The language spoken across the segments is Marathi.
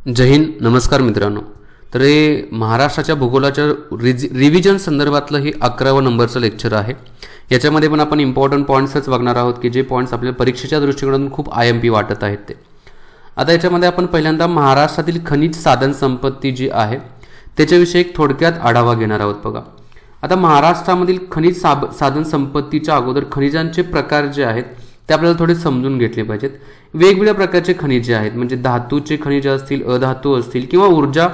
जय हिंद. नमस्कार मित्रांनो. तर हे महाराष्ट्राच्या भूगोलाच्या रिव्हिजन संदर्भातलं हे 11वा नंबरचं लेक्चर आहे. याच्यामध्ये पण आपण इम्पॉर्टंट पॉईंट्सच बघणार आहोत की जे पॉईंट्स आपल्याला परीक्षेच्या दृष्टिकोनातून खूप IMP वाटत आहेत ते. आता याच्यामध्ये आपण पहिल्यांदा महाराष्ट्रातील खनिज साधन संपत्ती जी आहे त्याच्याविषयी एक थोडक्यात आढावा घेणार आहोत. बघा, आता महाराष्ट्रामधील खनिज साधन संपत्तीच्या अगोदर खनिजांचे प्रकार जे आहेत ते आपल्याला थोडे समजून घेतले पाहिजेत. वेगवेगळ्या प्रकारचे खनिजे आहेत, म्हणजे धातूचे खनिजे असतील, अधातू असतील किंवा ऊर्जा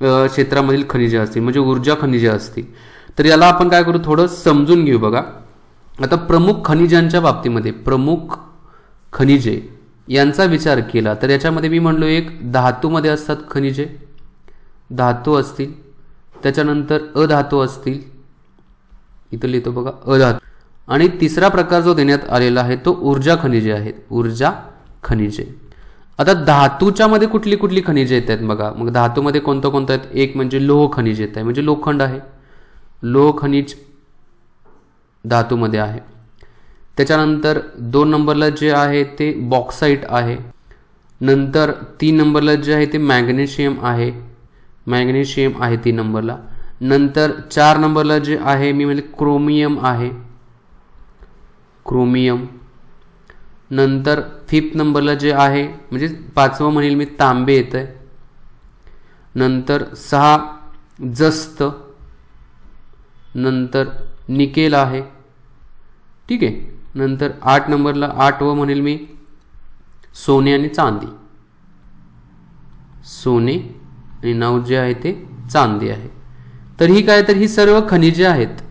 क्षेत्रामधील खनिजे असतील, म्हणजे ऊर्जा खनिजे असतील. तर याला आपण काय करू, थोडं समजून घेऊ. बघा, आता प्रमुख खनिजांच्या बाबतीमध्ये प्रमुख खनिजे यांचा विचार केला तर याच्यामध्ये मी म्हणलो एक धातूमध्ये असतात खनिजे, धातू असतील, त्याच्यानंतर अधातू असतील, इथं लिहितो बघा अधातू, आणि तिसरा प्रकार जो देण्यात आलेला आहे तो ऊर्जा खनिजे आहेत, ऊर्जा खनिजे. आता धातूच्या मध्ये कुठली कुठली खनिजे येतात बघा. मग धातूमध्ये कोणतं कोणतं आहेत, एक म्हणजे लोह खनिज येत आहे, म्हणजे लोखंड आहे, लोह खनिज धातूमध्ये आहे. त्याच्यानंतर 2 नंबरला जे आहे ते बॉक्साईट आहे. नंतर 3 नंबरला जे आहे ते मॅग्नेशियम आहे, मॅग्नेशियम आहे 3 नंबरला. नंतर 4 नंबरला जे आहे मी म्हणजे क्रोमियम आहे, क्रोमियम. नंतर 5th नंबरला जे आहे म्हणजे 5वं म्हणेल मी तांबे येत आहे. नंतर 6 जस्त, नंतर निकेल आहे, ठीक आहे. नंतर 8 नंबरला 8वं म्हणेल मी सोने आणि चांदी, सोने आणि 9 जे आहे ते चांदी आहे. तर ही काय, तर ही सर्व खनिजे आहेत,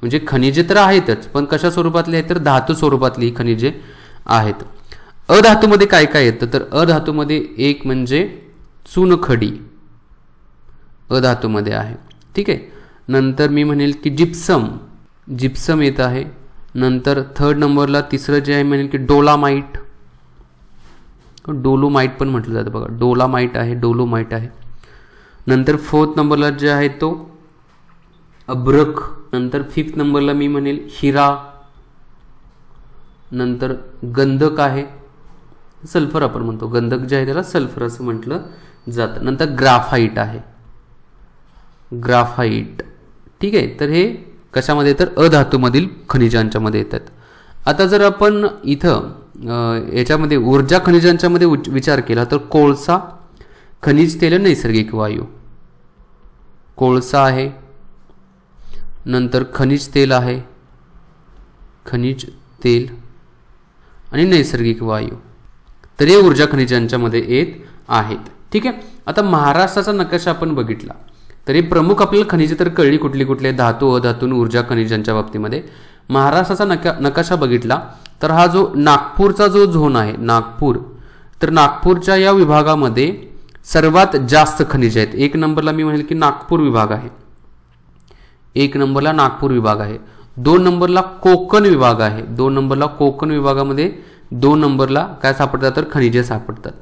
म्हणजे खनिजे तर आहेतच पण कशा स्वरूपातली आहेत तर धातू स्वरूपातली ही खनिजे आहेत. अधातूमध्ये काय काय येतं तर अधातूमध्ये एक म्हणजे चुनखडी अधातूमध्ये आहे, ठीक आहे. नंतर मी म्हणेल की जिप्सम, जिप्सम येत आहे. नंतर 3rd नंबरला तिसरं जे आहे म्हणेल की डोलामाइट, डोलोमाइट पण म्हटलं जातं बघा, डोलामाइट आहे, डोलोमाइट आहे. नंतर 4th नंबरला जे आहे तो अब्रक. नंतर 5th नंबरला मी म्हणेल हिरा. नंतर गंधक आहे, सल्फर आपण म्हणतो, गंधक जे आहे त्याला सल्फर असं म्हटलं जातं. नंतर ग्राफाईट आहे, ग्राफाईट, ठीक आहे. तर हे कशामध्ये तर अधातूमधील खनिजांच्या मध्ये येतात. आता जर आपण इथं याच्यामध्ये ऊर्जा खनिजांच्या मध्ये विचार केला तर कोळसा, खनिज तेल, नैसर्गिक वायू. कोळसा आहे, नंतर खनिज तेल आहे, खनिज तेल आणि नैसर्गिक वायू. तर हे ऊर्जा खनिजांच्या मध्ये येत आहेत, ठीक आहे. आता महाराष्ट्राचा नकाशा आपण बघितला तर हे प्रमुख आपल्याला खनिजे तर कळली कुठली कुठले, धातू, अधातू, ऊर्जा खनिजांच्या बाबतीमध्ये. महाराष्ट्राचा नकाशा बघितला तर हा जो नागपूरचा जो झोन आहे नागपूर, तर नागपूरच्या या विभागामध्ये सर्वात जास्त खनिजे आहेत. 1 नंबरला मी म्हणेल की नागपूर विभाग आहे, 1 नंबरला नागपूर विभाग आहे. 2 नंबरला कोकण विभाग आहे, 2 नंबरला कोकण विभागामध्ये 2 नंबरला काय सापडतात तर खनिजे सापडतात.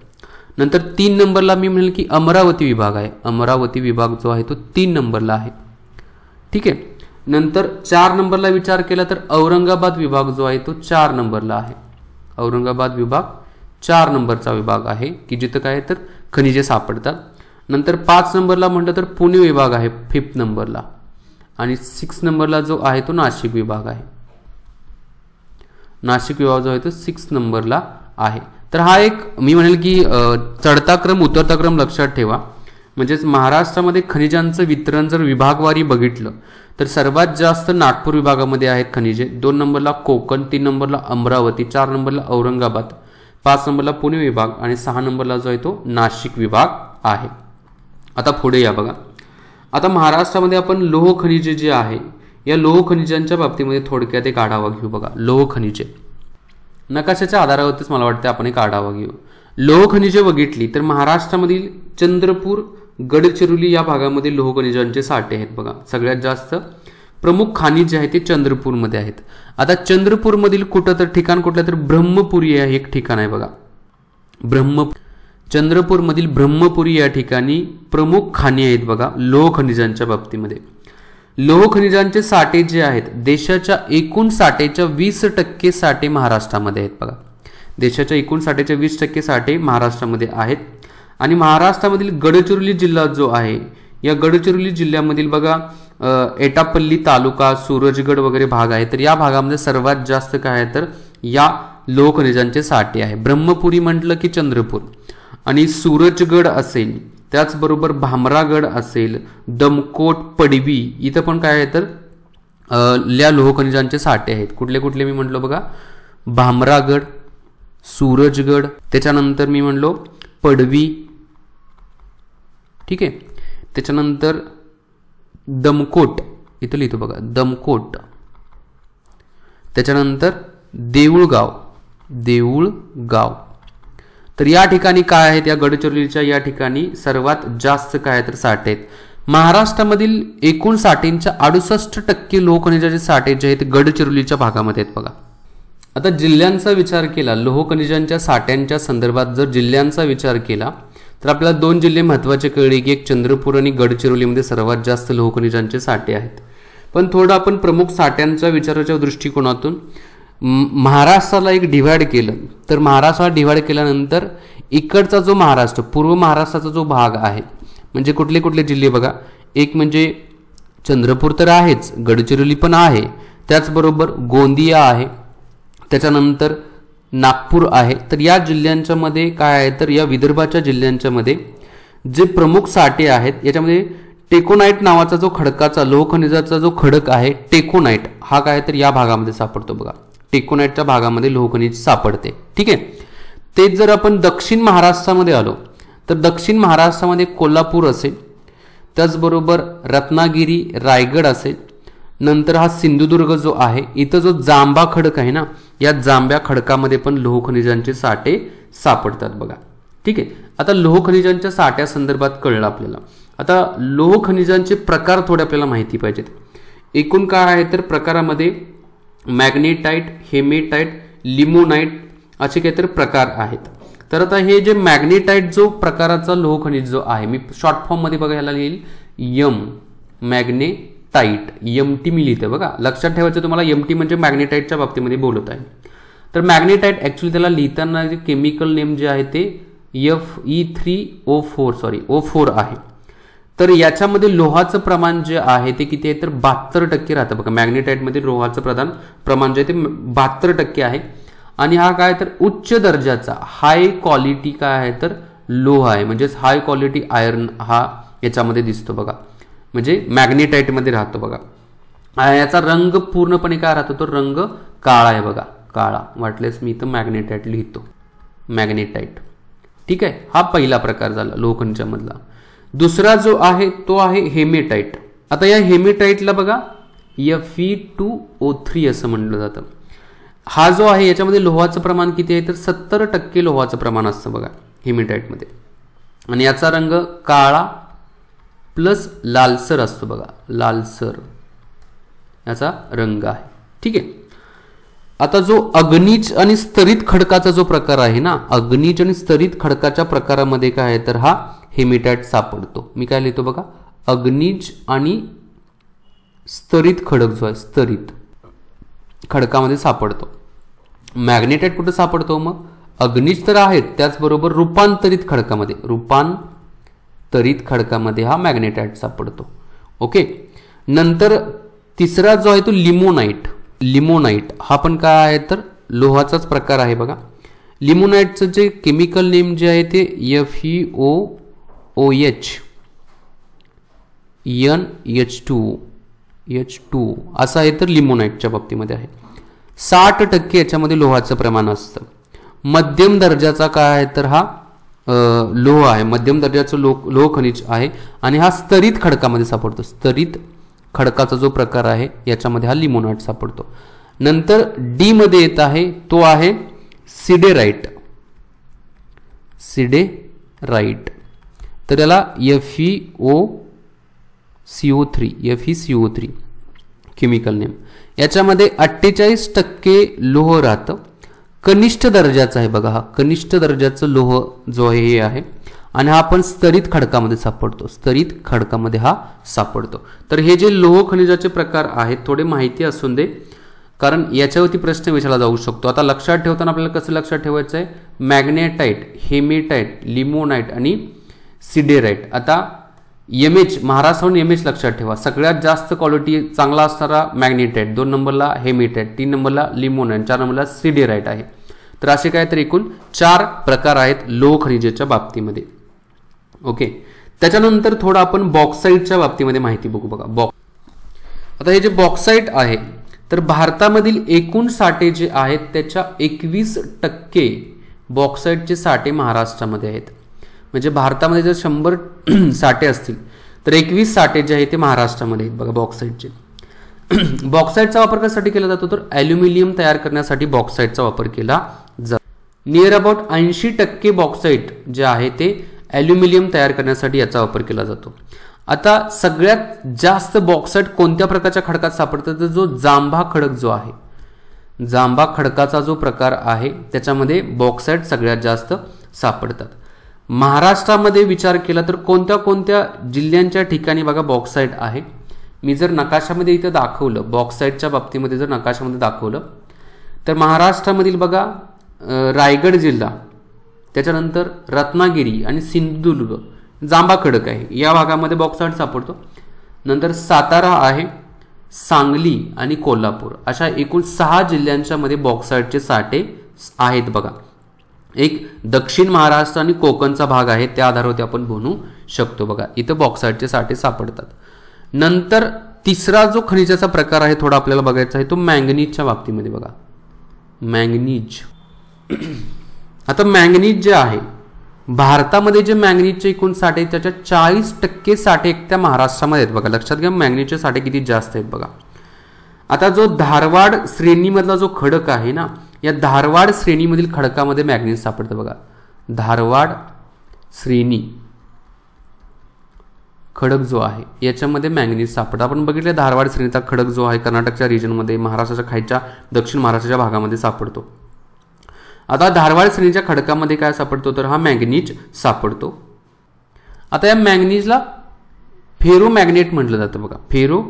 नंतर 3 नंबरला मी म्हणेल की अमरावती विभाग आहे, अमरावती विभाग जो आहे तो 3 नंबरला आहे, ठीक आहे. नंतर 4 नंबरला विचार केला तर औरंगाबाद विभाग जो आहे तो 4 नंबरला आहे, औरंगाबाद विभाग 4 नंबरचा विभाग आहे की जिथं काय तर खनिजे सापडतात. नंतर 5 नंबरला म्हटलं तर पुणे विभाग आहे 5th नंबरला, आणि 6 नंबरला जो आहे तो नाशिक विभाग आहे, नाशिक विभाग जो आहे तो 6 नंबरला आहे. तर हा एक मी म्हणेल की चढता क्रम उतरता क्रम लक्षात ठेवा. म्हणजेच महाराष्ट्रामध्ये खनिजांचं वितरण जर विभागवारी बघितलं तर सर्वात जास्त नागपूर विभागामध्ये आहेत खनिजे, 2 नंबरला कोकण, 3 नंबरला अमरावती, 4 नंबरला औरंगाबाद, 5 नंबरला पुणे विभाग आणि 6 नंबरला जो आहे तो नाशिक विभाग आहे. आता पुढे या बघा. आता महाराष्ट्रामध्ये आपण लोह खनिजे जे आहे या लोह खनिजांच्या बाबतीमध्ये थोडक्यात एक आढावा घेऊ. बघा, लोह खनिजे नकाशाच्या आधारावरतीच मला वाटतं आपण एक आढावा घेऊ. लोह खनिजे बघितली तर महाराष्ट्रामधील चंद्रपूर, गडचिरोली या भागामध्ये लोह खनिजांचे साठे आहेत. बघा, सगळ्यात जास्त प्रमुख खनिज जे आहे ते चंद्रपूरमध्ये आहेत. आता चंद्रपूरमधील कुठं तर ठिकाण कुठलं तर ब्रह्मपुरी हे एक ठिकाण आहे. बघा, चंद्रपूरमधील ब्रह्मपुरी या ठिकाणी प्रमुख खाणी आहेत बघा लोह खनिजांच्या बाबतीमध्ये. लोह खनिजांचे साठे जे आहेत देशाच्या एकूण साठेच्या 20% साठे महाराष्ट्रामध्ये आहेत. बघा, देशाच्या एकूण साठेच्या 20% साठे महाराष्ट्रामध्ये आहेत. आणि महाराष्ट्रामधील गडचिरोली जिल्हा जो आहे, या गडचिरोली जिल्ह्यामधील बघा एटापल्ली तालुका, सूरजगड वगैरे भाग आहे. तर या भागामध्ये सर्वात जास्त काय आहे तर या लोह खनिजांचे साठे आहे. ब्रह्मपुरी म्हटलं की चंद्रपूर, आणि सूरजगड असेल, त्याचबरोबर भामरागड असेल, दमकोट, पडवी इथं पण काय आहे तर या लोह खनिजांचे साठे आहेत. कुठले कुठले मी म्हटलो बघा, भामरागड, सूरजगड, त्याच्यानंतर मी म्हणलो पडवी, ठीक आहे, त्याच्यानंतर दमकोट, इथं लिहितो बघा दमकोट, त्याच्यानंतर देऊळगाव, देऊळगाव. तर या ठिकाणी काय आहेत, या गडचिरोलीच्या या ठिकाणी सर्वात जास्त काय तर साठे आहेत. महाराष्ट्रामधील एकूण साठेंच्या 68% लोह खनिजाचे साठे जे आहेत गडचिरोलीच्या भागामध्ये आहेत बघा. आता जिल्ह्यांचा विचार केला, लोह खनिजांच्या साठ्यांच्या संदर्भात जर जिल्ह्यांचा विचार केला तर आपल्याला 2 जिल्हे महत्त्वाचे कळले की एक चंद्रपूर आणि गडचिरोलीमध्ये सर्वात जास्त लोह खनिजांचे साठे आहेत. पण थोडं आपण प्रमुख साठ्यांच्या विचाराच्या दृष्टिकोनातून महाराष्ट्राला एक डिव्हाइड केलं, तर महाराष्ट्राला डिव्हाइड केल्यानंतर इकडचा जो महाराष्ट्र, पूर्व महाराष्ट्राचा जो भाग आहे, म्हणजे कुठले कुठले जिल्हे बघा, एक म्हणजे चंद्रपूर तर आहेच, गडचिरोली पण आहे, त्याचबरोबर गोंदिया आहे, त्याच्यानंतर नागपूर आहे. तर या जिल्ह्यांच्या मध्ये काय आहे तर या विदर्भाच्या जिल्ह्यांच्या मध्ये जे प्रमुख साठे आहेत याच्यामध्ये टेकोनाइट नावाचा जो खडकाचा लोह खनिजाचा जो खडक आहे, टेकोनाइट हा काय तर या भागामध्ये सापडतो बघा. टेकोनाइटच्या भागामध्ये लोह खनिज सापडते, ठीक आहे. तेच जर आपण दक्षिण महाराष्ट्रामध्ये आलो तर दक्षिण महाराष्ट्रामध्ये कोल्हापूर असेल, त्याचबरोबर रत्नागिरी, रायगड असेल, नंतर हा सिंधुदुर्ग जो आहे, इथं जो जांबा खडक आहे ना, या जांब्या खडकामध्ये पण लोह खनिजांचे साठे सापडतात बघा, ठीक आहे. आता लोह खनिजांच्या साठ्या संदर्भात कळलं आपल्याला. आता लोह खनिजांचे प्रकार थोडे आपल्याला माहिती पाहिजेत. एकूण काय आहे तर प्रकारामध्ये मॅग्नेटाइट, हेमेटाइट, लिमोनाइट असे काहीतरी प्रकार आहेत. तर आता हे जे मॅग्नेटाइट जो प्रकाराचा लोह खनिज जो आहे, मी शॉर्ट फॉर्म मध्ये बघा ह्याला लिहिल यम, मॅग्नेटाइट, MT मी लिहिते बघा. लक्षात ठेवायचं तुम्हाला, MT म्हणजे मॅग्नेटाइटच्या बाबतीमध्ये बोलत आहे. तर मॅग्नेटाइट ऍक्च्युली त्याला लिहिताना जे केमिकल नेम जे आहे ते Fe3O4 आहे. तर याच्यामध्ये लोहाचं प्रमाण जे आहे ते किती आहे तर 72% राहतं बघा. मॅग्नेटाइटमध्ये लोहाचं प्रमाण जे आहे ते 72% आहे. आणि हा काय तर उच्च दर्जाचा हाय क्वालिटी काय आहे तर लोह आहे, म्हणजेच हाय क्वालिटी आयर्न हा याच्यामध्ये दिसतो बघा, म्हणजे मॅग्नेटाइटमध्ये राहतो बघा. याचा रंग पूर्णपणे काय राहतो, तो रंग काळा आहे बघा, काळा. वाटलेस मी इथं मॅग्नेटाइट लिहितो, मॅग्नेटाइट, ठीक आहे. हा पहिला प्रकार झाला लोह खनिजामधला. दुसरा जो आहे तो आहे हेमेटाइट. आता या हेमेटाइटला बघा Fe2O3 असं म्हटलं जातं. हा जो आहे याच्यामध्ये लोहाचं प्रमाण किती आहे तर 70% लोहाचं प्रमाण असतं बघा हेमेटाइटमध्ये. आणि याचा रंग काळा प्लस लालसर असतो बघा, लालसर याचा रंग आहे, ठीक आहे. आता जो अग्निज आणि स्तरित खडकाचा जो प्रकार आहे ना, अग्निज आणि स्तरित खडकाच्या प्रकारामध्ये काय आहे तर हा हेमेटाइट सापडतो. मी काय लिहितो बघा, अग्निज आणि स्तरित खडक जो आहे, स्तरित खडकामध्ये सापडतो. मॅग्नेटाइट कुठे सापडतो मग, अग्निज तर आहेत, त्याचबरोबर रूपांतरित खडकामध्ये, रूपांतरित खडकामध्ये हा मॅग्नेटाइट सापडतो. ओके. नंतर तिसरा जो आहे तो लिमोनाइट. लिमोनाइट हा पण काय आहे तर लोहाचाच प्रकार आहे बघा. लिमोनाइटचं जे केमिकल नेम जे आहे ते FeOH असं आहे तर लिमोनाइटच्या बाबतीमध्ये आहे. 60% याच्यामध्ये लोहाचं प्रमाण असतं. मध्यम दर्जाचा काय आहे तर हा लोह आहे, मध्यम दर्जाचं लोह खनिज आहे. आणि हा स्तरित खडकामध्ये सापडतो. स्तरित खडकाचा जो प्रकार आहे याच्यामध्ये हा लिमोनाइट सापडतो. नंतर डी मध्ये येत आहे तो आहे सिडेराइट. सिडेराइट तर याला FeCO3 केमिकल नेम. याच्यामध्ये 48% लोह राहतं. कनिष्ठ दर्जाचा आहे बघा, हा कनिष्ठ दर्जाचं लोह जो आहे हे आहे. आणि हा आपण स्तरित खडकामध्ये सापडतो, स्तरित खडकामध्ये हा सापडतो. तर हे जे लोह खनिजाचे प्रकार आहेत थोडे माहिती असून दे. कारण याच्यावरती प्रश्न विचारला जाऊ शकतो. आता लक्षात ठेवताना आपल्याला कसं लक्षात ठेवायचं आहे, मॅग्नेटाइट, हेमेटाइट, लिमोनाइट आणि सिडेराइट. आता MH महाराष्ट्रावरून MH लक्षात ठेवा. सगळ्यात जास्त क्वालिटी चांगला असणारा मॅग्नेटाइट, 2 नंबरला हेमेटाइट, 3 नंबरला लिमोनाइट, 4 नंबरला सिडेराइट आहे. तर असे काय तर एकूण 4 प्रकार आहेत लोह खनिजाच्या बाबतीमध्ये. ओके, त्याच्यानंतर थोडं आपण बॉक्साईटच्या बाबतीमध्ये माहिती बघू. बघा आता हे जे बॉक्साईट आहे तर भारतामधील एकूण साठे जे आहेत त्याच्या 21% बॉक्साईटचे साठे महाराष्ट्रामध्ये आहेत. म्हणजे भारतामध्ये जर 100 साठे असतील तर 21 साठे जे आहेत ते महाराष्ट्रामध्ये आहेत. बघा बॉक्साईटचे. बॉक्साईटचा वापर कशासाठी केला जातो तर ॲल्युमिनियम तयार करण्यासाठी बॉक्साईटचा वापर केला जातो. नियर अबाउट 80% बॉक्साईट जे आहे ते ॲल्युमिनियम तयार करण्यासाठी याचा वापर केला जातो. आता सगळ्यात जास्त बॉक्साईट कोणत्या प्रकारच्या खडकात सापडतं तर जो जांभा खडक जो आहे, जांभा खडकाचा जो प्रकार आहे त्याच्यामध्ये बॉक्साईट सगळ्यात जास्त सापडतात. महाराष्ट्रामध्ये विचार केला तर कोणत्या कोणत्या जिल्ह्यांच्या ठिकाणी बघा बॉक्साईट आहे. मी जर नकाशामध्ये इथं दाखवलं, बॉक्साईटच्या बाबतीमध्ये जर नकाशामध्ये दाखवलं तर महाराष्ट्रामधील बघा रायगड जिल्हा, त्याच्यानंतर रत्नागिरी आणि सिंधुदुर्ग जांभा खडक आहे, या भागामध्ये बॉक्साईट सापडतो. नंतर सातारा आहे, सांगली आणि कोल्हापूर अशा एकूण 6 जिल्ह्यांच्या मध्ये बॉक्साईटचे साठे आहेत. बघा एक दक्षिण महाराष्ट्र आणि कोकणचा भाग आहे, त्या आधारावरती आपण बनवू शकतो. बघा इथं बॉक्साईटचे साठे सापडतात. नंतर तिसरा जो खनिजाचा प्रकार आहे थोडा आपल्याला बघायचा आहे तो मँगनीजच्या बाबतीमध्ये. बघा मँगनीज. आता मँगनीज जे आहे भारतामध्ये जे मँगनीजचे एकूण साठे त्याच्या 40% साठे त्या महाराष्ट्रामध्ये आहेत. बघा लक्षात घ्या मँगनीजचे साठे किती जास्त आहेत. बघा आता जो धारवाड श्रेणीमधला जो खडक आहे ना, या धारवाड श्रेणीमधील खडकामध्ये मॅग्नीज सापडतं. बघा धारवाड श्रेणी खडक जो आहे याच्यामध्ये मॅग्नीज सापडतं. आपण बघितलं धारवाड श्रेणीचा खडक जो आहे कर्नाटकच्या रिजनमध्ये, महाराष्ट्राच्या खालच्या दक्षिण महाराष्ट्राच्या भागामध्ये सापडतो. आता धारवाड श्रेणीच्या खडकामध्ये काय सापडतो तर हा मॅग्नीज सापडतो. आता या मॅग्नीजला फेरो मॅग्नेट म्हटलं जातं. बघा फेरो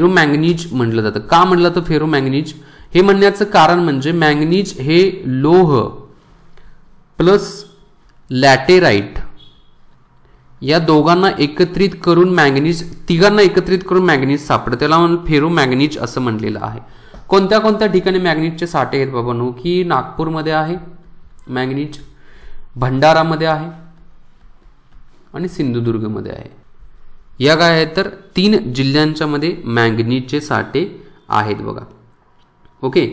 मॅग्नीज म्हटलं जातं. का म्हटलं तर फेरो मॅग्नीज हे म्हणण्याचं कारण म्हणजे मॅग्नीज हे लोह प्लस लॅटेराइट या दोघांना एकत्रित करून मॅग्नीज, तिघांना एकत्रित करून मॅग्नीज सापडतं. त्याला फेरो मॅग्नीज असं म्हटलेलं आहे. कोणत्या कोणत्या ठिकाणी मॅग्नीजचे साठे आहेत बाबांनो की नागपूरमध्ये आहे मॅग्नीज, भंडारामध्ये आहे आणि सिंधुदुर्गमध्ये आहे. या काय आहेत तर 3 जिल्ह्यांच्या मध्ये मॅग्नीजचे साठे आहेत. बघा ओके.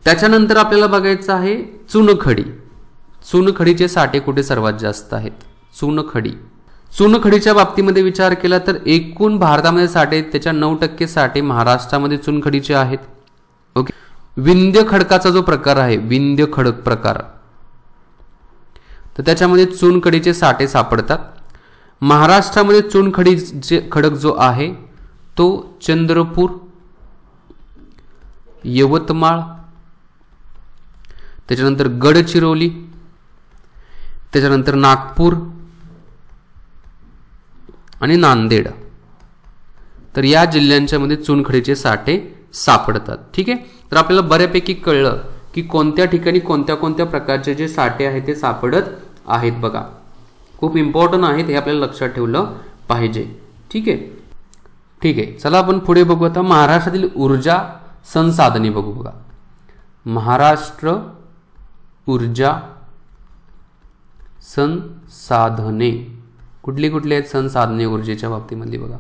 त्याच्यानंतर आपल्याला बघायचं आहे चुनखडी. चुनखडीचे साठे कुठे सर्वात जास्त आहेत? चुनखडीच्या बाबतीमध्ये विचार केला तर एकूण भारतामध्ये साठे त्याच्या 9% साठे महाराष्ट्रामध्ये चुनखडीचे आहेत. ओके. विंध्य खडकाचा जो प्रकार आहे, विंध्य खडक प्रकार, तर त्याच्यामध्ये चुनखडीचे साठे सापडतात. महाराष्ट्रामध्ये चुनखडीचे खडक जो आहे तो चंद्रपूर, यवतमाळ, त्याच्यानंतर गडचिरोली, त्याच्यानंतर नागपूर आणि नांदेड, तर या जिल्ह्यांच्या मध्ये चुनखडीचे साठे सापडतात. ठीक आहे. तर आपल्याला बऱ्यापैकी कळलं की कोणत्या ठिकाणी कोणत्या कोणत्या प्रकारचे जे साठे आहेत ते सापडत आहेत. बघा खूप इम्पॉर्टंट आहेत, हे आपल्याला लक्षात ठेवलं पाहिजे. ठीक आहे. चला आपण पुढे बघू. आता महाराष्ट्रातील ऊर्जा संसाधने बघू. बघा महाराष्ट्र ऊर्जा संसाधने कुठली कुठली आहेत संसाधने ऊर्जेच्या बाबतीमध्ये? बघा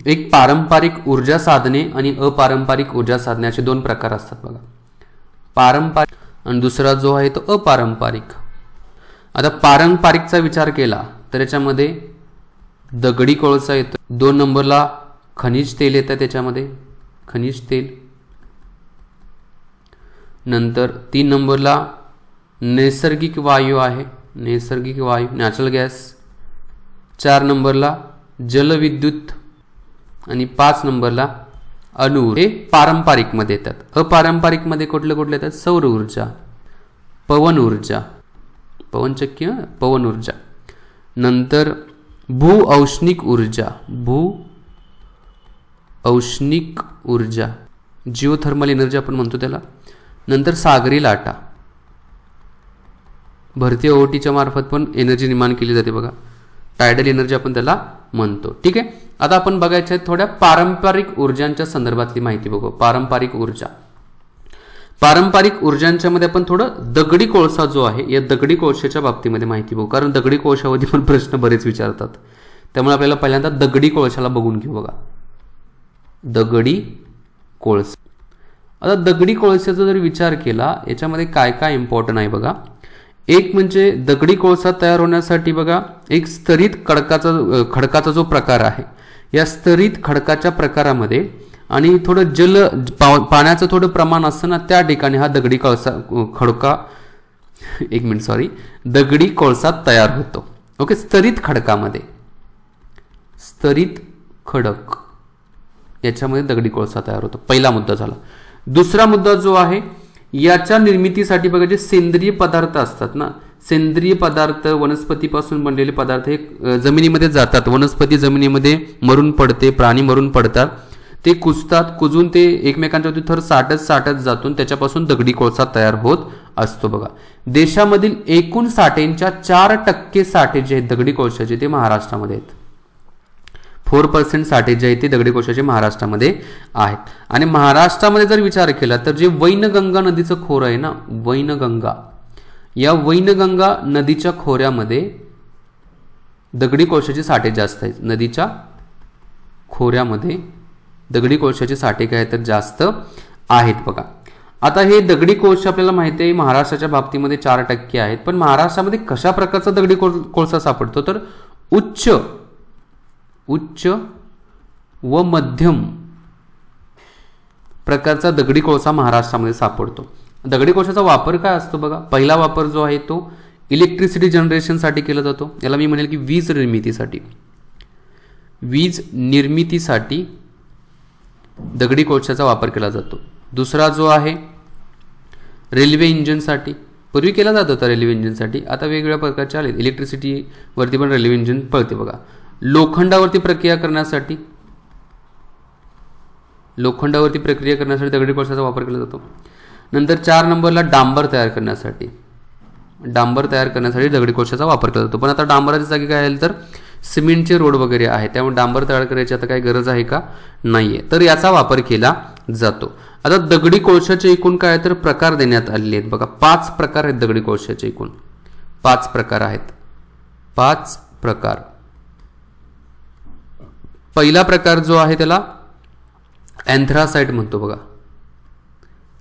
एक पारंपरिक ऊर्जा साधने आणि अपारंपरिक ऊर्जा साधने असे 2 प्रकार असतात. बघा पारंपरिक आणि दुसरा जो आहे तो अपारंपरिक. आता पारंपरिकचा विचार केला तर याच्यामध्ये दगडी कोळसा येतो, 2 नंबरला खनिज तेल येतं, त्याच्यामध्ये खनिज तेल, नंतर 3 नंबरला नैसर्गिक वायू आहे, नैसर्गिक वायू नॅचरल गॅस, 4 नंबरला जलविद्युत आणि 5 नंबरला अणु. हे पारंपरिक मध्ये येतात. अपारंपरिक मध्ये कुठले कुठले येतात? सौर ऊर्जा, पवन ऊर्जा, पवनचक्की, पवन ऊर्जा, नंतर भू औष्णिक ऊर्जा, भू औष्णिक ऊर्जा, जिओथर्मल एनर्जी आपण म्हणतो त्याला. नंतर सागरी लाटा, भरती ओहोटीच्या मार्फत पण एनर्जी निर्माण केली जाते बघा. टायडल एनर्जी आपण त्याला म्हणतो. ठीक आहे. आता आपण बघायच्या थोड्या पारंपरिक ऊर्जांच्या संदर्भातली माहिती बघू. पारंपरिक ऊर्जा. पारंपरिक ऊर्जांच्या मध्ये आपण थोडं दगडी कोळसा जो आहे या दगडी कोळशाच्या बाबतीमध्ये माहिती बघू, कारण दगडी कोळशावरती पण प्रश्न बरेच विचारतात. त्यामुळे आपल्याला पहिल्यांदा दगडी कोळशाला बघून घेऊ बघा. दगडी कोळसा. आता दगडी कोळशाचा जर विचार केला याच्यामध्ये काय काय इम्पॉर्टंट आहे बघा. एक म्हणजे दगडी कोळसा तयार होण्यासाठी बघा एक स्तरित खडकाचा जो प्रकार आहे या स्तरित खडकाच्या प्रकारामध्ये आणि थोडं पाण्याचं थोडं प्रमाण असतं ना त्या ठिकाणी हा दगडी कोळसा तयार होतो. ओके. स्तरित खडकामध्ये, स्तरित खडक याच्यामध्ये दगडी कोळसा तयार होतो. पहिला मुद्दा झाला. दुसरा मुद्दा जो आहे याच्या निर्मितीसाठी बघा जे सेंद्रिय पदार्थ असतात ना, सेंद्रिय पदार्थ वनस्पतीपासून बनलेले पदार्थ हे जमिनीमध्ये जातात. वनस्पती जमिनीमध्ये मरून पडते, प्राणी मरून पडतात, ते कुजतात, कुजून ते एकमेकांच्या थर साठत जातून त्याच्यापासून दगडी कोळसा तयार होत असतो बघा. देशामधील एकूण साठ्यांच्या 4% साठे जे आहेत दगडी कोळशाचे ते महाराष्ट्रामध्ये आहेत. 4% साठे जे आहेत ते दगडी कोळशाचे महाराष्ट्रामध्ये आहेत. आणि महाराष्ट्रामध्ये जर विचार केला तर जे वैनगंगा नदीचं खोरं आहे ना, वैनगंगा, या वैनगंगा नदीच्या खोऱ्यामध्ये दगडी कोळशाचे साठे जास्त आहेत. नदीच्या खोऱ्यामध्ये दगडी कोळशाचे साठे काय तर जास्त आहेत बघा. आता हे दगडी कोळसा आपल्याला माहिती आहे महाराष्ट्राच्या बाबतीमध्ये 4% आहेत. पण महाराष्ट्रामध्ये कशा प्रकारचा दगडी कोळसा सापडतो तर उच्च व मध्यम प्रकारचा दगडी कोळसा महाराष्ट्रामध्ये सापडतो. दगडी कोळशाचा वापर काय असतो बघा. पहिला वापर जो आहे तो इलेक्ट्रिसिटी जनरेशनसाठी केला जातो. याला मी म्हणेल की वीज निर्मितीसाठी दगडी कोळशाचा वापर केला जातो. दुसरा जो आहे रेल्वे इंजिनसाठी, पूर्वी केला जात होता रेल्वे इंजिनसाठी, आता वेगवेगळ्या प्रकारचे आले. इलेक्ट्रिसिटीवरती पण रेल्वे इंजिन पळते बघा. लोखंडावरती प्रक्रिया करण्यासाठी दगडी कोळशाचा वापर केला जातो. नंतर 4 नंबरला डांबर तयार करण्यासाठी दगडी कोळशाचा वापर केला जातो. पण आता डांबराच्या जागी काय आहे तर सिमेंटचे रोड वगैरे आहे, त्यामुळे डांबर तयार करायची आता काही गरज आहे का नाहीये, तर याचा वापर केला जातो. आता दगडी कोळशाचे एकूण काय तर प्रकार देण्यात आलेले आहेत बघा. 5 प्रकार आहेत दगडी कोळशाचे. एकूण 5 प्रकार आहेत. 5 प्रकार. पहिला प्रकार जो आहे त्याला अँथ्रासाइट म्हणतो बघा.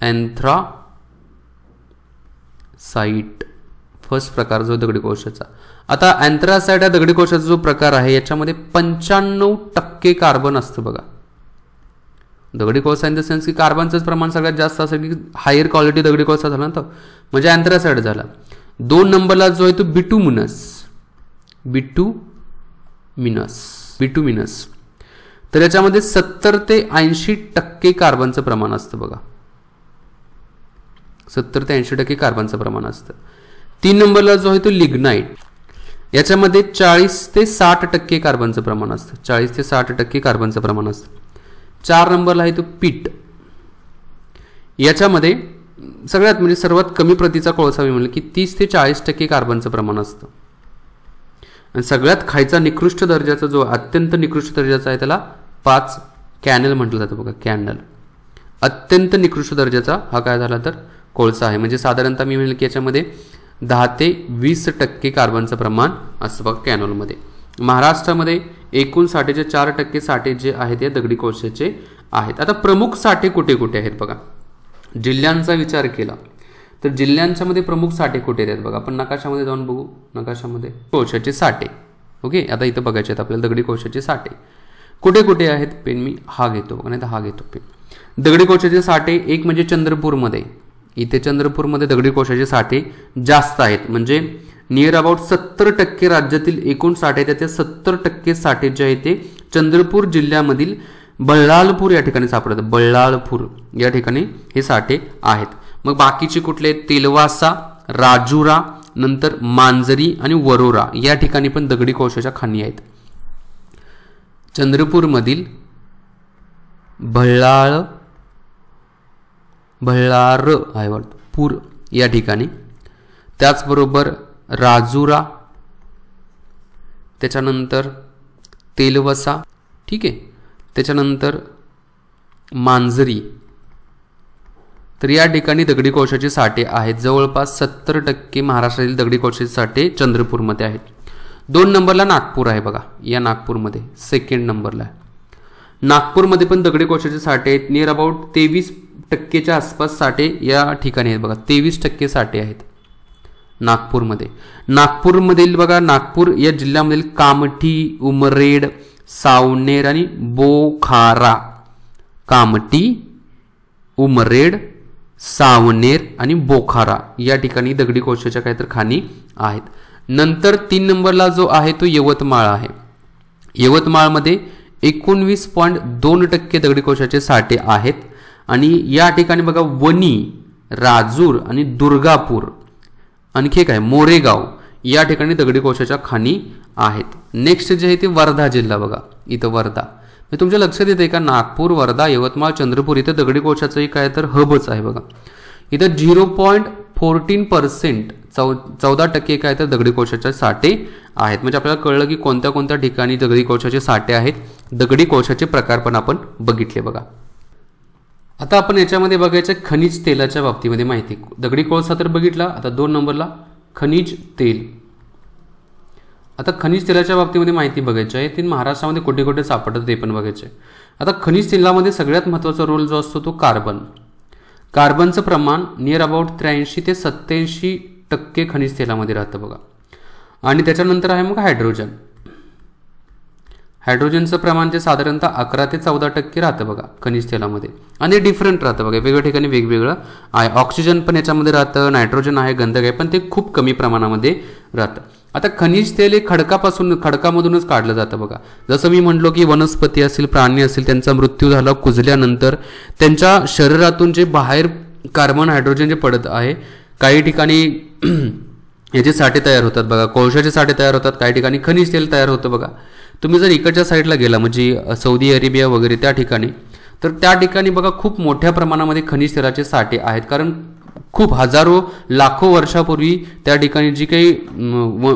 अँथ्रासाइट फर्स्ट प्रकार जो दगडी कोळशाचा. आता अँथ्रासाइट हा दगडी कोळशाचा जो प्रकार आहे याच्यामध्ये 95% कार्बन असतं बघा. दगडी कोळसा इन द सेन्स की कार्बनचंच प्रमाण सगळ्यात जास्त असेल की हायर क्वालिटी दगडी कोळसा झाला ना, तो म्हणजे अँथ्रासाइट झाला. 2 नंबरला जो आहे तो बिटुमिनस. तर याच्यामध्ये 70 ते 80% कार्बनचं प्रमाण असतं बघा. 70 ते 80% कार्बनचं प्रमाण असतं. 3 नंबरला जो आहे तो लिग्नाइट. याच्यामध्ये 40 ते 60% कार्बनचं प्रमाण असतं. 40 ते 60% कार्बनचं प्रमाण असतं. 4 नंबरला आहे तो पीट. याच्यामध्ये सगळ्यात म्हणजे सर्वात कमी प्रतीचा कोळसा मी म्हणलं की 30 ते 40% कार्बनचं प्रमाण असतं. आणि सगळ्यात खायचा निकृष्ट दर्जाचा जो अत्यंत निकृष्ट दर्जाचा आहे त्याला 5 कॅनल म्हटलं जातं बघा. कॅनल अत्यंत निकृष्ट दर्जाचा हा काय झाला तर कोळसा आहे. म्हणजे साधारणतः मी म्हणेल की याच्यामध्ये 10 ते 20% कार्बनचं प्रमाण असतं बघा कॅनलमध्ये. महाराष्ट्रामध्ये एकूण साठेचे 4% साठे जे आहेत ते दगडी कोळशाचे आहेत. आता प्रमुख साठे कुठे कुठे आहेत बघा. जिल्ह्यांचा विचार केला तर जिल्ह्यांच्या मध्ये प्रमुख साठे कुठे आहेत बघा. आपण नकाशामध्ये जाऊन बघू. नकाशामध्ये कोळशाचे साठे. ओके. आता इथं बघायचे आहेत आपल्याला दगडी कोळशाचे साठे कुठे कुठे आहेत. पेन मी हा घेतो बघा, नाही तर हा घेतो पेन. दगडी कोळशाचे साठे एक म्हणजे चंद्रपूरमध्ये. इथे चंद्रपूरमध्ये दगडी कोळशाचे साठे जास्त आहेत. म्हणजे नियर अबाउट 70% राज्यातील एकूण साठे त्याचे 70% साठे जे आहेत ते चंद्रपूर जिल्ह्यामधील बल्लाळपूर या ठिकाणी सापडतात. बल्लाळपूर या ठिकाणी हे साठे आहेत. मग बाकीचे कुठले तेलवासा, राजुरा, नंतर मांजरी आणि वरोरा या ठिकाणी पण दगडी कोळशाच्या खाणी आहेत. चंद्रपूरमधील भल्लार आहे वाटतं पूर या ठिकाणी. त्याचबरोबर राजुरा, त्याच्यानंतर तेलवसा, ठीक आहे. त्याच्यानंतर मांजरी. तर या ठिकाणी दगडी कोळशाचे साठे आहेत. जवळपास 70% महाराष्ट्रातील दगडी कोळशाचे साठे चंद्रपूरमध्ये आहेत. 2 नंबरला नागपूर आहे बघा, या नागपूरमध्ये सेकंड नंबरला आहे. नागपूरमध्ये पण दगडी कोळशाचे साठे आहेत. नियर अबाउट 23% आसपास साठे या ठिकाणी आहेत बघा. 23% साठे आहेत नागपूरमध्ये. नागपूरमधील बघा, नागपूर या जिल्ह्यामधील कामठी, उमरेड, सावनेर आणि बोखारा. कामठी, उमरेड, सावनेर आणि बोखारा या ठिकाणी दगडी कोळशाच्या काहीतरी खाणी आहेत. नंतर 3 नंबरला जो आहे तो यवतमाळ आहे. यवतमाळमध्ये 19.2% दगडी कोळशाचे साठे आहेत. आणि या ठिकाणी बघा वणी, राजूर आणि दुर्गापूर, आणखी काय मोरेगाव या ठिकाणी दगडी कोळशाच्या खाणी आहेत. नेक्स्ट जे आहे ते वर्धा जिल्हा बघा, इथं वर्धा. तुमच्या लक्षात येते का, नागपूर, वर्धा, यवतमाळ, चंद्रपूर इथं दगडी कोळशाचंही काय तर हबच आहे बघा. इथं 0.14% 14% काय तर दगडी कोळशाचे साठे आहेत. म्हणजे आपल्याला कळलं की कोणत्या कोणत्या ठिकाणी दगडी कोळशाचे साठे आहेत. दगडी कोळशाचे प्रकार पण आपण बघितले बघा. आता आपण याच्यामध्ये बघायचं खनिज तेलाच्या बाबतीमध्ये माहिती. दगडी कोळसा तर बघितला. आता 2 नंबरला खनिज तेल. आता खनिज तेलाच्या बाबतीमध्ये माहिती बघायची आहे. ती महाराष्ट्रामध्ये कुठे कुठे सापडतं ते पण बघायचं आहे. आता खनिज तेलामध्ये सगळ्यात महत्त्वाचा रोल जो असतो तो कार्बन. कार्बनचं प्रमाण नियर अबाउट 83 ते 87% खनिज तेलामध्ये राहतं बघा. आणि त्याच्यानंतर आहे मग हायड्रोजन. हायड्रोजनचं प्रमाण ते साधारणतः 11 ते 14% राहतं बघा खनिज तेलामध्ये. आणि डिफरंट राहतं बघा, वेगवेगळ्या ठिकाणी वेगवेगळं आहे. ऑक्सिजन पण याच्यामध्ये राहतं, नायट्रोजन आहे, गंधक आहे, पण ते खूप कमी प्रमाणामध्ये राहतं. आता खनिज तेल हे खडकामधूनच काढलं जातं बघा. जसं मी म्हटलो की वनस्पती असेल, प्राणी असेल, त्यांचा मृत्यू झाला, कुजल्यानंतर त्यांच्या शरीरातून जे बाहेर कार्बन, हायड्रोजन जे पडत आहे, काही ठिकाणी याचे साठे तयार होतात बघा, कोळशाचे साठे तयार होतात, काही ठिकाणी खनिज तेल तयार होतं बघा. तुम्ही जर इकडच्या साईडला गेला म्हणजे सौदी अरेबिया वगैरे त्या ठिकाणी, तर त्या ठिकाणी बघा खूप मोठ्या प्रमाणामध्ये खनिज तेलाचे साठे आहेत. कारण खूप हजारो लाखो वर्षापूर्वी त्या ठिकाणी जी काही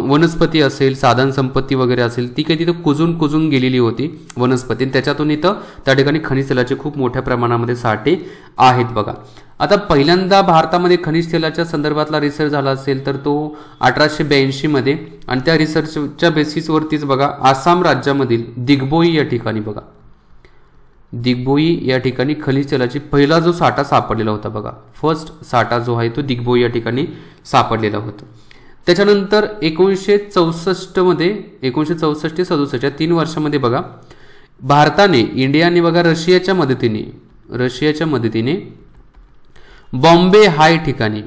वनस्पती असेल, साधन संपत्ती वगैरे असेल, ती काही तिथं कुजून गेलेली होती वनस्पती. त्याच्यातून इथं त्या ठिकाणी खनिज तेलाचे खूप मोठ्या प्रमाणामध्ये साठे आहेत बघा. आता पहिल्यांदा भारतामध्ये खनिज तेलाच्या संदर्भातला रिसर्च झाला असेल तर तो 1882 मध्ये. आणि त्या रिसर्चच्या बेसिसवरतीच बघा आसाम राज्यामधील दिग्बोई या ठिकाणी बघा, दिग्बोई या ठिकाणी खनिज तेलाची पहिला जो साठा सापडलेला होता बघा, फर्स्ट साठा जो आहे तो दिग्बोई या ठिकाणी सापडलेला होता. त्याच्यानंतर 1964 मध्ये 1964 ते 67 या 3 वर्षामध्ये बघा भारताने, इंडियाने बघा रशियाच्या मदतीने बॉम्बे हाय ठिकाणी,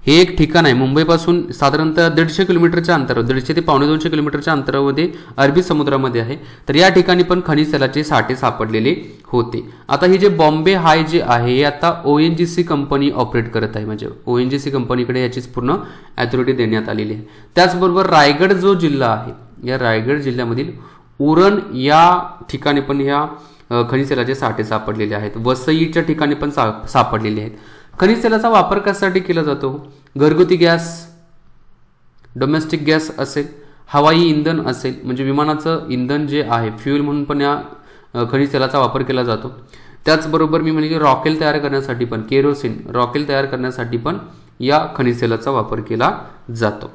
हे एक ठिकाण आहे मुंबईपासून साधारणतः 150 किलोमीटरच्या अंतरावर, 150 ते 250 किलोमीटरच्या अंतरामध्ये अरबी समुद्रामध्ये आहे. तर या ठिकाणी पण खनिज तेलाचे साठे सापडलेले होते. आता ही जे बॉम्बे हाय जे आहे हे आता ONGC कंपनी ऑपरेट करत आहे. म्हणजे ONGC कंपनीकडे याचीच पूर्ण अथॉरिटी देण्यात आलेली आहे. त्याचबरोबर रायगड जो जिल्हा आहे, या रायगड जिल्ह्यामधील उरण या ठिकाणी पण ह्या खनिज तेलाचे साठे सापडलेले आहेत. वसईच्या ठिकाणी पण सापडलेले आहेत. खनिज तेलाचा वापर कशासाठी केला जातो? घरगुती गॅस, डोमेस्टिक गॅस असेल, हवाई इंधन असेल, म्हणजे विमानाचं इंधन जे आहे फ्युएल म्हणून पण या खनिज तेलाचा वापर केला जातो. त्याचबरोबर मी म्हणजे रॉकेल तयार करण्यासाठी पण, केरोसिन रॉकेल तयार करण्यासाठी पण या खनिज तेलाचा वापर केला जातो.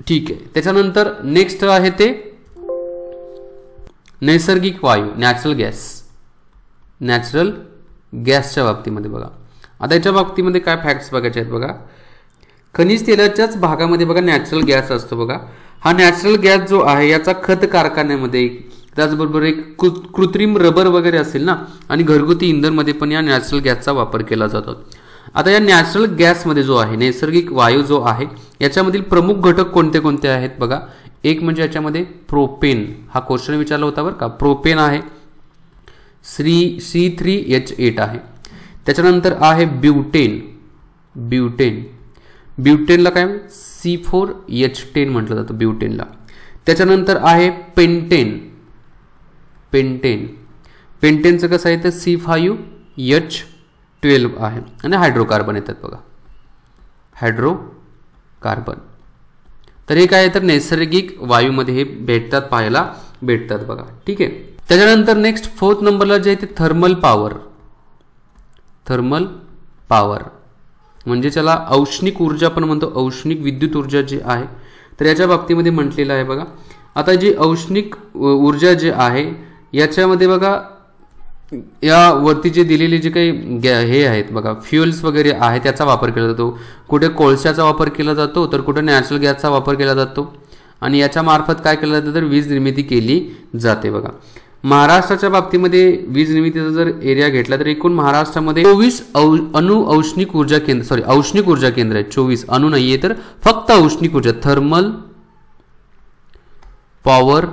ठीक आहे. त्याच्यानंतर नेक्स्ट आहे ते नैसर्गिक वायू, नॅचरल गॅसच्या बाबतीमध्ये बघा. आता याच्या बाबतीमध्ये काय फॅक्ट्स बघायचे आहेत बघा. खनिज तेलाच्याच भागामध्ये बघा नॅचरल गॅस असतो बघा. हा नॅचरल गॅस जो आहे याचा खत कारखान्यामध्ये, त्याचबरोबर एक कृत्रिम रबर वगैरे असेल ना, आणि घरगुती इंधनमध्ये पण या नॅचरल गॅसचा वापर केला जातो. आता या नॅचरल गॅसमध्ये जो आहे, नैसर्गिक वायू जो आहे, याच्यामधील प्रमुख घटक कोणते कोणते आहेत बघा. एक म्हणजे याच्यामध्ये प्रोपेन, हा क्वेश्चन विचारला होता बरं का. प्रोपेन आहे, C3H8 आहे. त्याच्यानंतर आहे ब्युटेनला काय C4H10 म्हटलं जातं ब्युटेनला. त्याच्यानंतर आहे पेंटेन पेंटेनचं कसं आहे तर C5H12 आहे आणि हायड्रोकार्बन येतात बघा, हायड्रोकार्बन. तर हे काय आहे तर नैसर्गिक वायूमध्ये हे भेटतात, पाहायला भेटतात बघा. ठीक आहे. त्याच्यानंतर नेक्स्ट 4th नंबरला जे आहे ते थर्मल पॉवर. थर्मल पॉवर म्हणजे त्याला औष्णिक ऊर्जा पण म्हणतो, औष्णिक विद्युत ऊर्जा जी आहे तर याच्या बाबतीमध्ये म्हटलेलं आहे बघा. आता जी औष्णिक ऊर्जा जी आहे याच्यामध्ये बघा, या वरती जे दिलेले जे काही हे आहेत बघा, फ्युएल्स वगैरे आहे त्याचा वापर केला जातो. कुठे कोळशाचा वापर केला जातो तर कुठे नॅचरल गॅसचा वापर केला जातो आणि याच्या मार्फत काय केलं जातं तर वीज निर्मिती केली जाते बघा. महाराष्ट्राच्या बाबतीमध्ये वीज निर्मितीचा जर एरिया घेतला तर एकूण महाराष्ट्रामध्ये 24 औष्णिक ऊर्जा केंद्र, औष्णिक ऊर्जा केंद्र आहे. 24 अणु नाहीये तर फक्त औष्णिक ऊर्जा, थर्मल पॉवर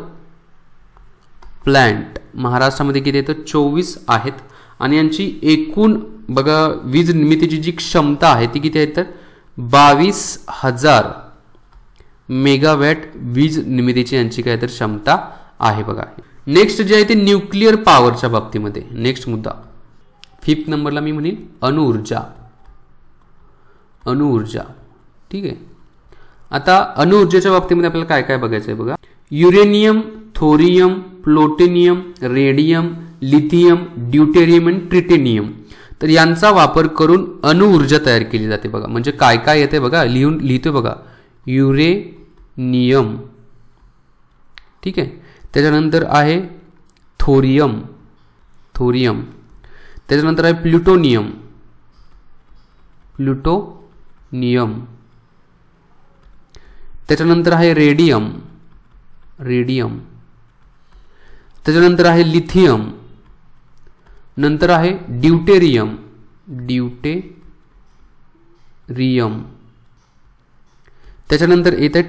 प्लांट महाराष्ट्रामध्ये किती आहेत तर 24 आहेत आणि यांची एकूण बघा वीज निर्मितीची जी क्षमता आहे ती किती आहे तर 22,000 मेगावॅट वीज निर्मितीची यांची काय तर क्षमता आहे बघा. नेक्स्ट जे आहे ते न्यूक्लिअर पॉवरच्या बाबतीमध्ये नेक्स्ट मुद्दा 5th नंबरला मी म्हणेन अणुऊर्जा. अणुऊर्जा. ठीक आहे. आता अणुऊर्जेच्या बाबतीमध्ये आपल्याला काय काय बघायचं आहे बघा. Uranium, thorium, plutonium, radium, lithium, deuterium आणि ट्रिटेनियम तर यांचा वापर करून अणुऊर्जा तयार केली जाते बघा. म्हणजे काय काय येते बघा, लिहितोय बघा. युरेनियम. ठीक आहे. त्याच्यानंतर आहे थोरियम, थोरियम. त्याच्यानंतर आहे प्लुटोनियम, प्लुटोनियम. त्याच्यानंतर आहे रेडियम, रेडियम. त्याच्यानंतर आहे लिथियम. नंतर आहे ड्यूटेरियम, ड्यूटेरियम. त्याच्यानंतर येत आहे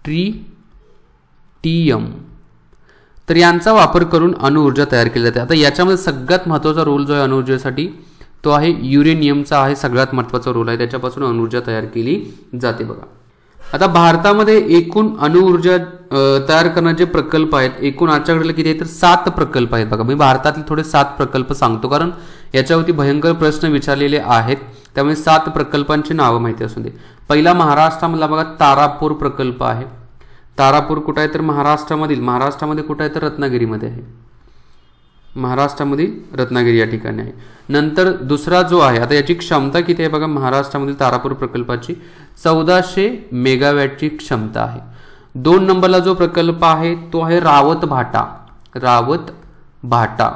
ट्रिटियम. तर यांचा वापर करून अणुऊर्जा तयार केली जाते. आता याच्यामध्ये सगळ्यात महत्त्वाचा रोल जो आहे अणुऊर्जेसाठी तो आहे युरेनियमचा आहे, सगळ्यात महत्त्वाचा रोल आहे. त्याच्यापासून अणुऊर्जा तयार केली जाते बघा. आता भारतामध्ये एकूण अणुऊर्जा तयार करण्याचे प्रकल्प आहेत, एकूण आजच्याकडे किती आहेत तर 7 प्रकल्प आहेत बघा. मी भारतातील थोडे 7 प्रकल्प सांगतो कारण याच्यावरती भयंकर प्रश्न विचारलेले आहेत, त्यामुळे 7 प्रकल्पांची नावं माहिती असू दे. पहिला महाराष्ट्रामधला बघा तारापूर प्रकल्प आहे. तारापूर कुठं आहे तर महाराष्ट्रामध्ये कुठं आहे तर रत्नागिरीमध्ये आहे. महाराष्ट्रामधील रत्नागिरी या ठिकाणी आहे. नंतर दुसरा जो आहे, आता याची क्षमता किती आहे बघा महाराष्ट्रामधील तारापूर प्रकल्पाची 1400 मेगावॅटची क्षमता आहे. 2 नंबरला जो प्रकल्प आहे तो आहे रावत भाटा. रावत भाटा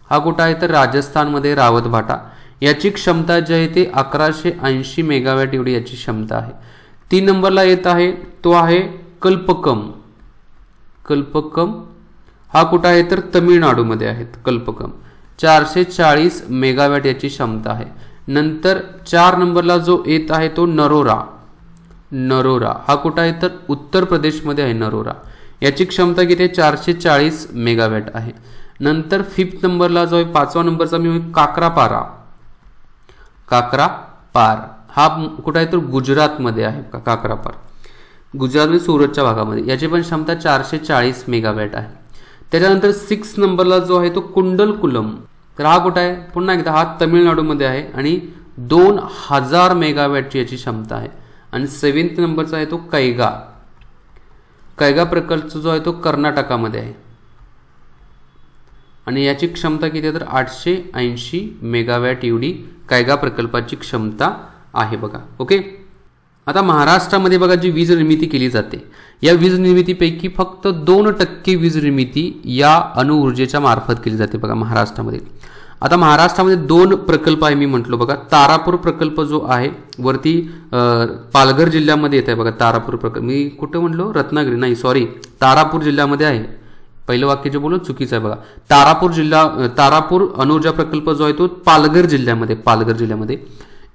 हा कुठं आहे तर राजस्थानमध्ये रावत भाटा. याची क्षमता जी आहे ते 1180 मेगावॅट एवढी याची क्षमता आहे. 3 नंबरला येत आहे तो आहे कल्पकम. कल्पकम हा कुठं आहे तर तमिळनाडूमध्ये आहेत. कल्पकम 440 मेगावॅट याची क्षमता आहे. नंतर 4 नंबरला जो येत आहे तो नरोरा. नरोरा हा कुठं आहे तर उत्तर प्रदेशमध्ये आहे. नरोरा याची क्षमता किती आहे 440 मेगावॅट आहे. नंतर 5th नंबरला जो आहे 5व्या नंबरचा मी काक्रापारा. काक्रापार हा कुठं आहे तर गुजरातमध्ये आहे. काक्रापार गुजरातमध्ये सुरतच्या भागामध्ये, याची पण क्षमता 440 मेगावॅट आहे. त्याच्यानंतर 6 नंबरला जो आहे तो कुंडलकुलम. तर हा कुठं आहे पुन्हा एकदा हा तमिळनाडूमध्ये आहे आणि 2000 मेगावॅटची याची क्षमता आहे. आणि 7th नंबरचा आहे तो कैगा. कैगा प्रकल्प जो आहे तो कर्नाटकामध्ये आहे आणि याची क्षमता किती आहे तर 880 मेगावॅट एवढी कैगा प्रकल्पाची क्षमता आहे बघा. ओके. आता महाराष्ट्रामध्ये बघा जी वीज निर्मिती केली जाते या वीज निर्मितीपैकी फक्त 2% वीज निर्मिती या अणुऊर्जेच्या मार्फत केली जाते बघा महाराष्ट्रामध्ये. आता महाराष्ट्रामध्ये 2 प्रकल्प आहे मी म्हटलो बघा. तारापूर प्रकल्प जो आहे वरती पालघर जिल्ह्यामध्ये येत आहे बघा. तारापूर प्रकल्प मी कुठं म्हटलो रत्नागिरी नाही सॉरी तारापूर जिल्ह्यामध्ये आहे. पहिलं वाक्य जे बोललो चुकीचं आहे बघा. तारापूर अणुऊर्जा प्रकल्प जो आहे तो पालघर जिल्ह्यामध्ये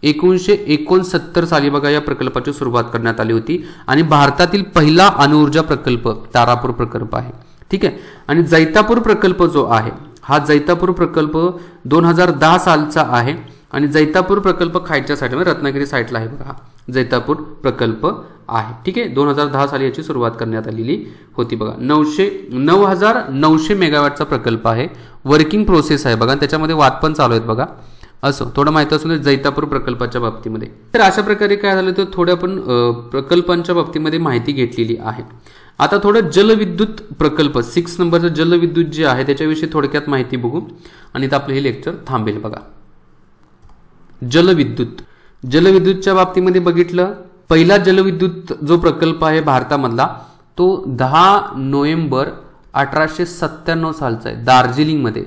1969 साली बघा या प्रकल्पाची सुरुवात करण्यात आली होती आणि भारतातील पहिला अणुऊर्जा प्रकल्प तारापूर प्रकल्प आहे. ठीक आहे. आणि जैतापूर प्रकल्प जो आहे हा जैतापूर प्रकल्प 2010 सालचा आहे आणि जैतापूर प्रकल्प खायच्या साईडला रत्नागिरी साईडला आहे बघा. हा जैतापूर प्रकल्प आहे. ठीक आहे, 2010 साली याची सुरुवात करण्यात आलेली होती बघा. 9,900 मेगावॅटचा प्रकल्प आहे. वर्किंग प्रोसेस आहे बघा, त्याच्यामध्ये वाद पण चालू आहेत बघा. असं थोडं माहिती असून जैतापूर प्रकल्पाच्या बाबतीमध्ये. तर अशा प्रकारे काय झालं तर थोड्या आपण प्रकल्पांच्या बाबतीमध्ये माहिती घेतलेली आहे. आता थोडं जलविद्युत प्रकल्प 6 नंबरचं जलविद्युत जे आहे त्याच्याविषयी थोडक्यात माहिती बघू आणि आपलं हे लेक्चर थांबेल बघा. जलविद्युतच्या बाबतीमध्ये बघितलं, पहिला जलविद्युत जो प्रकल्प आहे भारतामधला तो 10 नोव्हेंबर 1897 सालचा आहे. दार्जिलिंगमध्ये.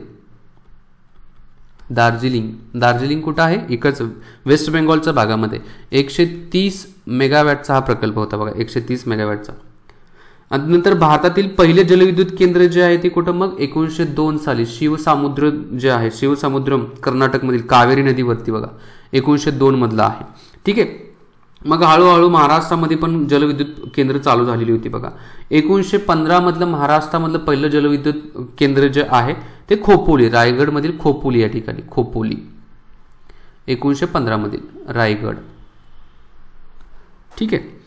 दार्जिलिंग कुठं आहे? इकडच वेस्ट बेंगॉलच्या भागामध्ये. 130 मेगावॅटचा हा प्रकल्प होता बघा, 130 मेगावॅटचा. आणि नंतर भारतातील पहिले जलविद्युत केंद्र जे आहे ते कुठं मग 1902 साली शिवसामुद्र जे आहे, शिवसमुद्रम कर्नाटकमधील कावेरी नदीवरती बघा, 1902 मधला आहे. ठीक आहे. मग हळूहळू महाराष्ट्रामध्ये पण जलविद्युत केंद्र चालू झालेली होती बघा. 1915 मधलं महाराष्ट्रामधलं पहिलं जलविद्युत केंद्र जे आहे ते खोपोली, रायगडमधील खोपोली या ठिकाणी. खोपोली 1915 मधील रायगड. ठीक आहे.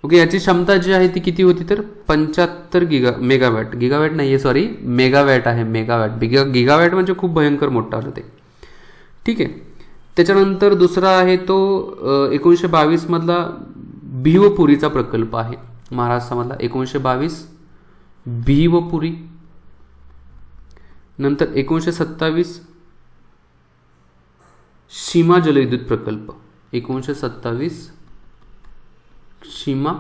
ओके, याची क्षमता जी आहे ती किती होती तर 75 मेगावॅट. गिगावॅट नाहीये, सॉरी, मेगावॅट आहे. गिगावॅट म्हणजे खूप भयंकर मोठा आलं ते. ठीक आहे. त्याच्यानंतर दुसरा आहे तो 1922 मधला भिवपुरीचा प्रकल्प आहे महाराष्ट्रामधला. 1922 भिवपुरी. नंतर 1927 सीमा जलविद्युत प्रकल्प. 1927 सीमा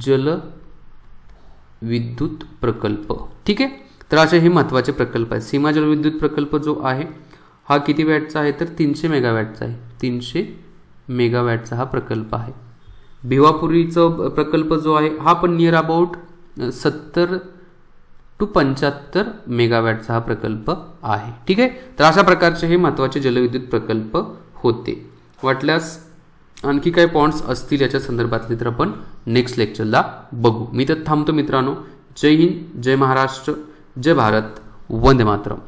जलविद्युत प्रकल्प. ठीक आहे. तर असे हे महत्त्वाचे प्रकल्प आहेत. सीमा जलविद्युत प्रकल्प जो आहे हा किती वॅटचा आहे तर 300 मेगावॅटचा आहे. 300 मेगावॅटचा हा प्रकल्प आहे. भिवापुरीचा प्रकल्प जो आहे हा पण नियर अबाउट 70 to 75 मेगावॅटचा हा प्रकल्प आहे. ठीक आहे. तर अशा प्रकारचे हे महत्त्वाचे जलविद्युत प्रकल्प होते. वाटल्यास आणखी काही पॉइंट्स असतील याच्या संदर्भातले तर आपण नेक्स्ट लेक्चरला बघू. मी तर थांबतो मित्रांनो. जय हिंद, जय महाराष्ट्र, जय भारत, वंदे मातरम.